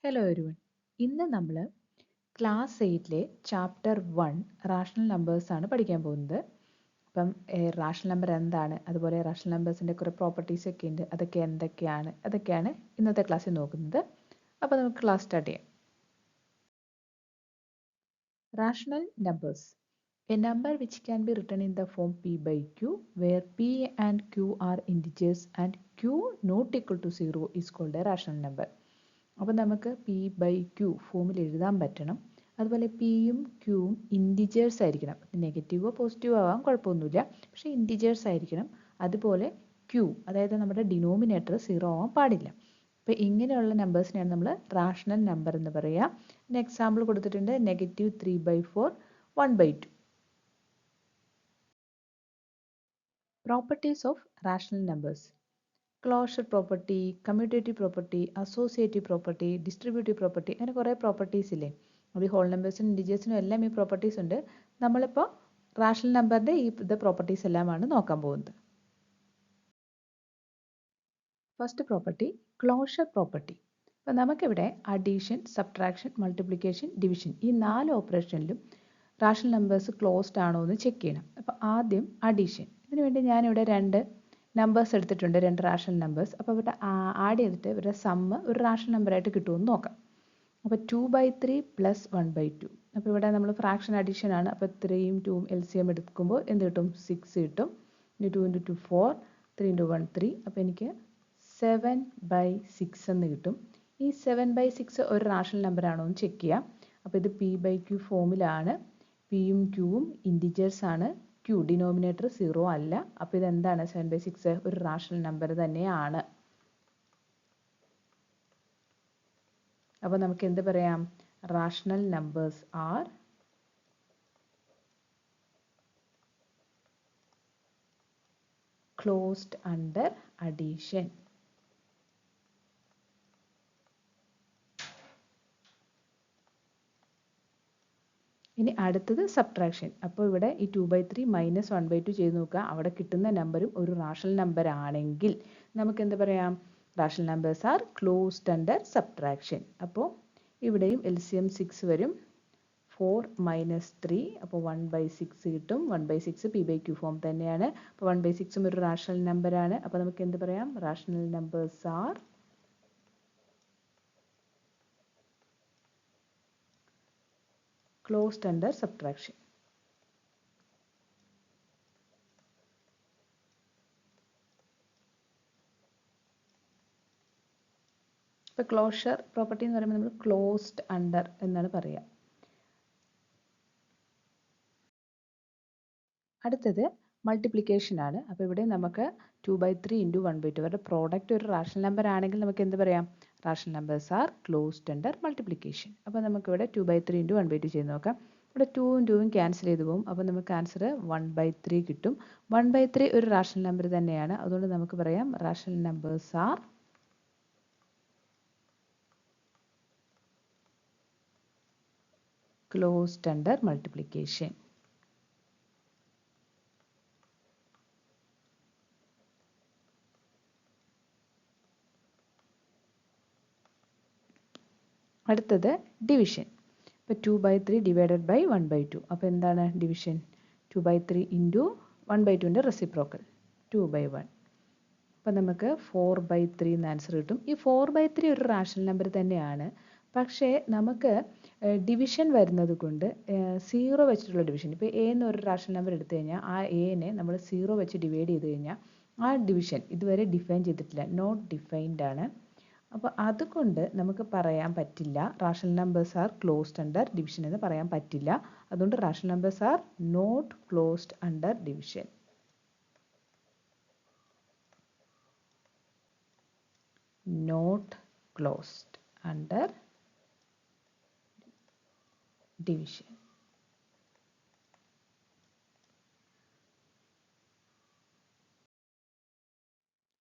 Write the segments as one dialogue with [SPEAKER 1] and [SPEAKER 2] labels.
[SPEAKER 1] Hello everyone. ഇന്ന് നമ്മൾ class 8 chapter 1 rational numbers ആണ് പഠിക്കാൻ പോകുന്നത്. അപ്പം റാഷണൽ നമ്പർ എന്താണ്, അതുപോലെ റാഷണൽ നമ്പേഴ്സിൻ്റെ കുറേ പ്രോപ്പർട്ടീസ് ഒക്കെ ഉണ്ട്, അതൊക്കെയാണ് ഇന്നത്തെ ക്ലാസ്സിൽ നോക്കുന്നത്. അപ്പോൾ നമുക്ക് ക്ലാസ് സ്റ്റാർട്ട് ചെയ്യാം. Rational numbers. A number which can be written in the form p by q, where p and q are integers and q not equal to 0 is called a rational number. അപ്പോൾ നമുക്ക് P by Q ഫോമിൽ എഴുതാൻ പറ്റണം. അതുപോലെ പിയും ക്യൂവും integers ആയിരിക്കണം. നെഗറ്റീവോ പോസിറ്റീവോ ആവാം, കുഴപ്പമൊന്നുമില്ല, പക്ഷേ ഇൻറ്റിജേഴ്സ് ആയിരിക്കണം. അതുപോലെ ക്യൂ, അതായത് നമ്മുടെ ഡിനോമിനേറ്റർ 0 ആവാൻ പാടില്ല. അപ്പോൾ ഇങ്ങനെയുള്ള നമ്പേഴ്സിനെയാണ് നമ്മൾ റാഷണൽ നമ്പർ എന്ന് പറയുക. ഇതിന് എക്സാമ്പിൾ കൊടുത്തിട്ടുണ്ട്: -3/4, 1/2. Properties of rational numbers: closure property, commutative property, associative property, distributive property, അങ്ങനെ കുറേ പ്രോപ്പർട്ടീസ് ഇല്ലേ. അത് ഹോൾ നമ്പേഴ്സിനും ഇൻറ്റിജേഴ്സിനും എല്ലാം ഈ പ്രോപ്പർട്ടീസ് ഉണ്ട്. നമ്മളിപ്പോൾ റാഷണൽ നമ്പറിൻ്റെ ഇത് പ്രോപ്പർട്ടീസ് എല്ലാമാണ് നോക്കാൻ പോകുന്നത്. First property closure property. അപ്പോൾ നമുക്കിവിടെ അഡീഷൻ, സബ്ട്രാക്ഷൻ, മൾട്ടിപ്ലിക്കേഷൻ, ഡിവിഷൻ ഈ 4 ഓപ്പറേഷനിലും റാഷണൽ നമ്പേഴ്സ് ക്ലോസ്ഡ് ആണോ എന്ന് ചെക്ക് ചെയ്യണം. അപ്പോൾ ആദ്യം അഡീഷൻ. ഇതിനു വേണ്ടി ഞാനിവിടെ 2 നമ്പേഴ്സ് എടുത്തിട്ടുണ്ട്, 2 റാഷണൽ നമ്പേഴ്സ്. അപ്പോൾ ഇവിടെ ആഡ് ചെയ്തിട്ട് ഇവരുടെ സമ്മ് ഒരു റാഷണൽ നമ്പറായിട്ട് കിട്ടുമെന്ന് നോക്കാം. അപ്പോൾ 2/3 + 1/2. അപ്പോൾ ഇവിടെ നമ്മൾ ഫ്രാക്ഷൻ അഡീഷൻ ആണ്. അപ്പോൾ 3യും 2യും LCM എടുക്കുമ്പോൾ എന്ത് കിട്ടും? 6 കിട്ടും. 2 × 2 4, 3 × 1 3. അപ്പോൾ എനിക്ക് 7/6 എന്ന് കിട്ടും. ഈ 7/6 ഒരു റാഷണൽ നമ്പർ ആണോ എന്ന് ചെക്ക് ചെയ്യാം. അപ്പോൾ ഇത് പി ബൈ ക്യൂ ഫോമിലാണ്. പിയും ക്യൂവും ഇൻറ്റിജേഴ്സ് ആണ്. ക്യൂ ഡിനോമിനേറ്റർ 0 അല്ല. അപ്പോൾ ഇതെന്താണ്? 7/6 ഒരു റാഷണൽ നമ്പർ തന്നെയാണ്. അപ്പോൾ നമുക്ക് എന്ത് പറയാം? Rational numbers are closed under addition. ഇനി അടുത്തത് സബ്ട്രാക്ഷൻ. അപ്പോൾ ഇവിടെ ഈ 2/3 - 1/2 ചെയ്ത് നോക്കുക. അവിടെ കിട്ടുന്ന നമ്പറും ഒരു റാഷണൽ നമ്പർ ആണെങ്കിൽ നമുക്ക് എന്ത് പറയാം? Rational numbers are closed under subtraction. അപ്പോൾ ഇവിടെയും LCM 6 വരും. 4 - 3, അപ്പോൾ 1/6 കിട്ടും. 1/6 പി ബൈ ക്യൂ ഫോം തന്നെയാണ്. അപ്പോൾ 1/6 ഒരു റാഷണൽ നമ്പറാണ്. അപ്പോൾ നമുക്ക് എന്ത് പറയാം? Rational numbers R closed under subtraction. ഇപ്പോൾ ക്ലോഷർ പ്രോപ്പർട്ടി എന്ന് പറയുമ്പോൾ നമ്മൾ ക്ലോസ്ഡ് അണ്ടർ എന്നാണ് പറയുക. അടുത്തത് മൾട്ടിപ്ലിക്കേഷൻ ആണ്. അപ്പോൾ ഇവിടെ നമുക്ക് 2/3 × 1/2 അവരുടെ പ്രോഡക്റ്റ് ഒരു റാഷണൽ നമ്പർ ആണെങ്കിൽ നമുക്ക് എന്ത് പറയാം? Rational numbers are closed under multiplication. അപ്പോൾ നമുക്കിവിടെ 2/3 × 1/2 ചെയ്ത് നോക്കാം. ഇവിടെ 2യും 2യും ക്യാൻസൽ ചെയ്ത് പോകും. അപ്പോൾ നമുക്ക് ആൻസർ 1/3 കിട്ടും. 1/3 ഒരു റാഷണൽ നമ്പർ തന്നെയാണ്. അതുകൊണ്ട് നമുക്ക് പറയാം rational numbers R closed under multiplication. അടുത്തത് ഡിവിഷൻ. ഇപ്പോൾ 2/3 ഡിവൈഡഡ് ബൈ 1/2. അപ്പോൾ എന്താണ് ഡിവിഷൻ? 2/3 × 1/2ൻ്റെ റെസിപ്രോക്കൽ 2/1. അപ്പോൾ നമുക്ക് 4/3 എന്ന് ആൻസർ കിട്ടും. ഈ 4/3 ഒരു റാഷണൽ നമ്പർ തന്നെയാണ്. പക്ഷേ നമുക്ക് ഡിവിഷൻ വരുന്നത് കൊണ്ട് 0 വെച്ചിട്ടുള്ള ഡിവിഷൻ. ഇപ്പോൾ എ എന്ന് ഒരു റാഷണൽ നമ്പർ എടുത്തു കഴിഞ്ഞാൽ ആ എനെ നമ്മൾ 0 വെച്ച് ഡിവൈഡ് ചെയ്ത് കഴിഞ്ഞാൽ ആ ഡിവിഷൻ ഇതുവരെ ഡിഫൈൻ ചെയ്തിട്ടില്ല, നോട്ട് ഡിഫൈൻഡ് ആണ്. അപ്പോൾ അതുകൊണ്ട് നമുക്ക് പറയാൻ പറ്റില്ല rational numbers are closed under division എന്ന് പറയാൻ പറ്റില്ല. അതുകൊണ്ട് rational numbers are not closed under division. Not closed under division.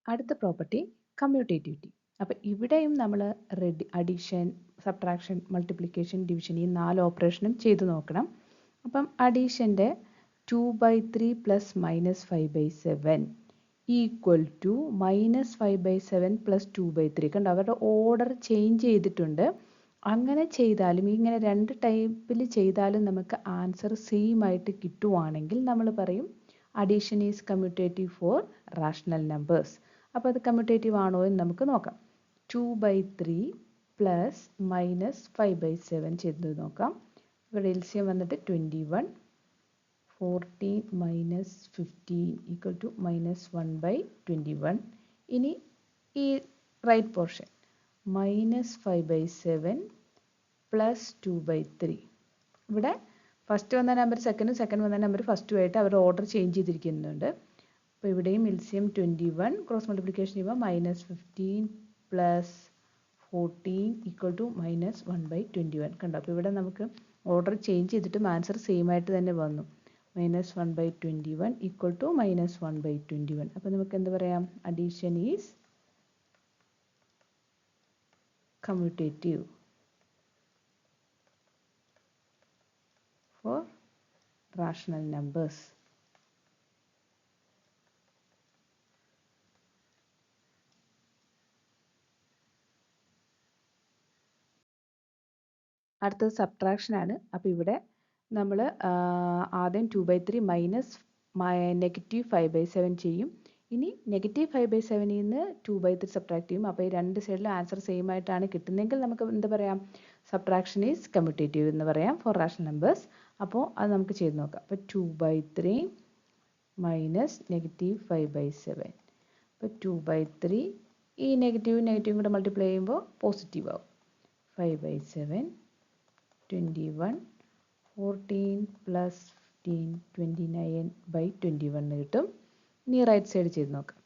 [SPEAKER 1] അടുത്ത പ്രോപ്പർട്ടി കമ്മ്യൂട്ടേറ്റിവിറ്റി. അപ്പോൾ ഇവിടെയും നമ്മൾ അഡീഷൻ, സബ്ട്രാക്ഷൻ, മൾട്ടിപ്ലിക്കേഷൻ, ഡിവിഷൻ ഈ 4 ഓപ്പറേഷനും ചെയ്ത് നോക്കണം. അപ്പം അഡീഷൻ്റെ 2/3 + -5/7 ഈക്വൽ ടു -5/7 + 2/3. കണ്ടോ, അവരുടെ ഓർഡർ ചേഞ്ച് ചെയ്തിട്ടുണ്ട്. അങ്ങനെ ചെയ്താലും ഇങ്ങനെ രണ്ട് ടൈപ്പിൽ ചെയ്താലും നമുക്ക് ആൻസർ സെയിം ആയിട്ട് കിട്ടുവാണെങ്കിൽ നമ്മൾ പറയും addition is commutative for rational numbers. അപ്പോൾ അത് കമ്മ്യൂട്ടേറ്റീവ് ആണോ എന്ന് നമുക്ക് നോക്കാം. 2/3 പ്ലസ് മൈനസ് 5/7 ചെയ്ത് നോക്കാം. ഇവിടെ എൽസിയം വന്നിട്ട് 21, 14 മൈനസ് 15 ഈക്വൽ ടു -1/21. ഇനി ഈ റൈറ്റ് പോർഷൻ -5/7 പ്ലസ് 2/3. ഇവിടെ ഫസ്റ്റ് വന്ന നമ്പർ സെക്കൻഡും സെക്കൻഡ് വന്ന നമ്പർ ഫസ്റ്റുമായിട്ട് അവരുടെ ഓർഡർ ചേഞ്ച് ചെയ്തിരിക്കുന്നുണ്ട്. അപ്പോൾ ഇവിടെയും എൽസിയം 21 ക്രോസ് മൾട്ടിപ്ലിക്കേഷൻ ചെയ്യുമ്പോൾ -15 പ്ലസ് 14 ഈക്വൽ ടു -1/21. കണ്ടോ? അപ്പോൾ ഇവിടെ നമുക്ക് ഓർഡർ ചേഞ്ച് ചെയ്തിട്ടും ആൻസർ സെയിം ആയിട്ട് തന്നെ വന്നു. -1/21 ഈക്വൽ ടു -1/21. അപ്പോൾ നമുക്ക് എന്ത് പറയാം? Addition is commutative for rational numbers. അടുത്തത് സബ്ട്രാക്ഷൻ ആണ്. അപ്പോൾ ഇവിടെ നമ്മൾ ആദ്യം 2/3 മൈനസ് -5/7 ചെയ്യും. ഇനി -5/7 നിന്ന് 2/3 സബ്ട്രാക്ട് ചെയ്യും. അപ്പോൾ ഈ രണ്ട് സൈഡിലും ആൻസർ സെയിം ആയിട്ടാണ് കിട്ടുന്നതെങ്കിൽ നമുക്ക് എന്ത് പറയാം? സബ്ട്രാക്ഷൻ ഈസ് കമ്മ്യൂട്ടേറ്റീവ് എന്ന് പറയാം ഫോർ റാഷണൽ നമ്പേഴ്സ്. അപ്പോൾ അത് നമുക്ക് ചെയ്ത് നോക്കാം. അപ്പോൾ 2/3 മൈനസ് -5/7. അപ്പോൾ 2/3 ഈ നെഗറ്റീവും കൂടെ മൾട്ടിപ്ലൈ ചെയ്യുമ്പോൾ പോസിറ്റീവ് ആവും. 5/7 21, 14 പ്ലസ് 15 29/21 കിട്ടും. ഇനി റൈറ്റ് സൈഡ് ചെയ്ത് നോക്കാം.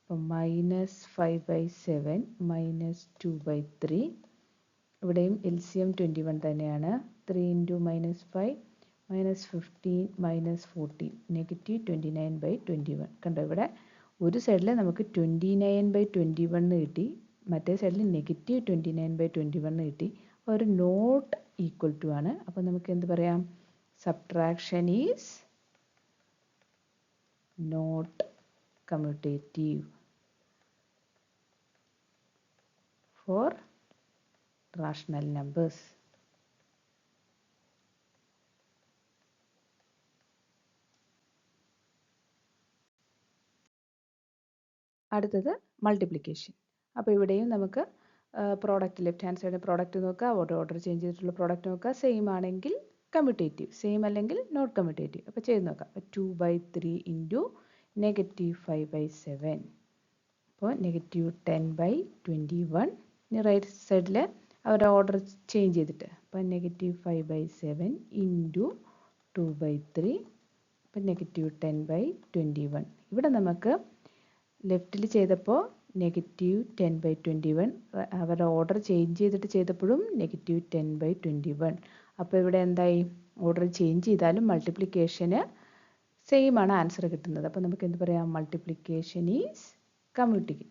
[SPEAKER 1] അപ്പം -5/7 മൈനസ് 2/3. ഇവിടെയും എൽസിയം 21 തന്നെയാണ്. 3 × -5 -15 -14 -29/21. കണ്ടോ? ഇവിടെ ഒരു സൈഡിൽ നമുക്ക് 29/21 കിട്ടി, മറ്റേ സൈഡിൽ -29/21 കിട്ടി. അപ്പോൾ ഒരു നോട്ട് ഈക്വൽ ടു ആണ്. അപ്പോൾ നമുക്ക് എന്ത് പറയാം? Subtraction is not commutative for rational numbers. അടുത്തത് മൾട്ടിപ്ലിക്കേഷൻ. അപ്പോൾ ഇവിടെയും നമുക്ക് product left hand side product നോക്കുക, ഓർഡർ ചേഞ്ച് ചെയ്തിട്ടുള്ള പ്രോഡക്റ്റ് നോക്കുക. സെയിം ആണെങ്കിൽ കമ്മ്യൂട്ടേറ്റീവ്, സെയിം അല്ലെങ്കിൽ നോട്ട് കമ്മ്യൂട്ടേറ്റീവ്. അപ്പോൾ ചെയ്ത് നോക്കാം. അപ്പോൾ 2/3 ഇൻറ്റു -5/7. അപ്പോൾ -10/21. ഇനി റൈറ്റ് സൈഡിൽ അവരുടെ ഓർഡർ ചേഞ്ച് ചെയ്തിട്ട് അപ്പോൾ -5/7 ഇൻറ്റു 2/3. അപ്പം -10/21. ഇവിടെ നമുക്ക് ലെഫ്റ്റിൽ ചെയ്തപ്പോൾ -10/21, അവരുടെ ഓർഡർ ചേഞ്ച് ചെയ്തിട്ട് ചെയ്തപ്പോഴും -10/21. അപ്പോൾ ഇവിടെ എന്തായി? ഓർഡർ ചേഞ്ച് ചെയ്താലും മൾട്ടിപ്ലിക്കേഷന് സെയിം ആണ് ആൻസർ കിട്ടുന്നത്. അപ്പോൾ നമുക്ക് എന്ത് പറയാം? Multiplication is commutative.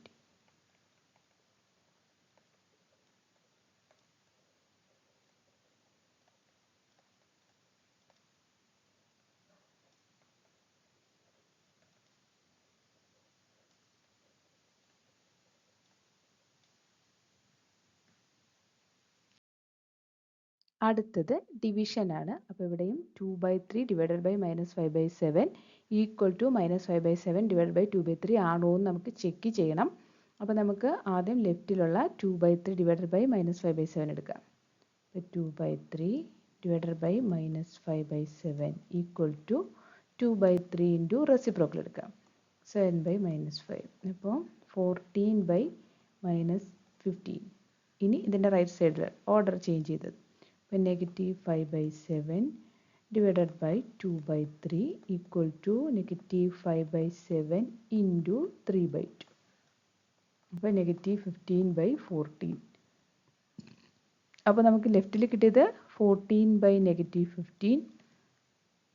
[SPEAKER 1] അടുത്തത് ഡിവിഷൻ ആണ്. അപ്പോൾ ഇവിടെയും 2/3 divided by -5/7 equal to -5/7 divided by 2/3 ആണോ എന്ന് നമുക്ക് ചെക്ക് ചെയ്യണം. അപ്പോൾ നമുക്ക് ആദ്യം ലെഫ്റ്റിലുള്ള 2/3 ഡിവൈഡഡ് ബൈ -5/7 എടുക്കാം. അപ്പോൾ 2/3 divided by -5/7 equal to 2/3 into reciprocal എടുക്കാം. 7/-5. അപ്പോൾ 14/-15. ഇനി ഇതിൻ്റെ റൈറ്റ് സൈഡിൽ ഓർഡർ ചേഞ്ച് ചെയ്തത്. അപ്പോൾ -5/7 divided by 2/3 equal to -5/7 into 3/2. അപ്പോൾ -15/14. അപ്പോൾ നമുക്ക് ലെഫ്റ്റിൽ കിട്ടിയത് 14/-15,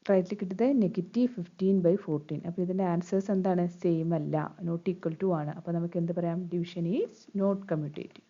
[SPEAKER 1] റൈറ്റിൽ കിട്ടിയത് -15/14. അപ്പോൾ ഇതിൻ്റെ ആൻസേഴ്സ് എന്താണ്? സെയിം അല്ല, നോട്ട് ഈക്വൽ ടു ആണ്. അപ്പോൾ നമുക്ക് എന്ത് പറയാം? Division is not commutative.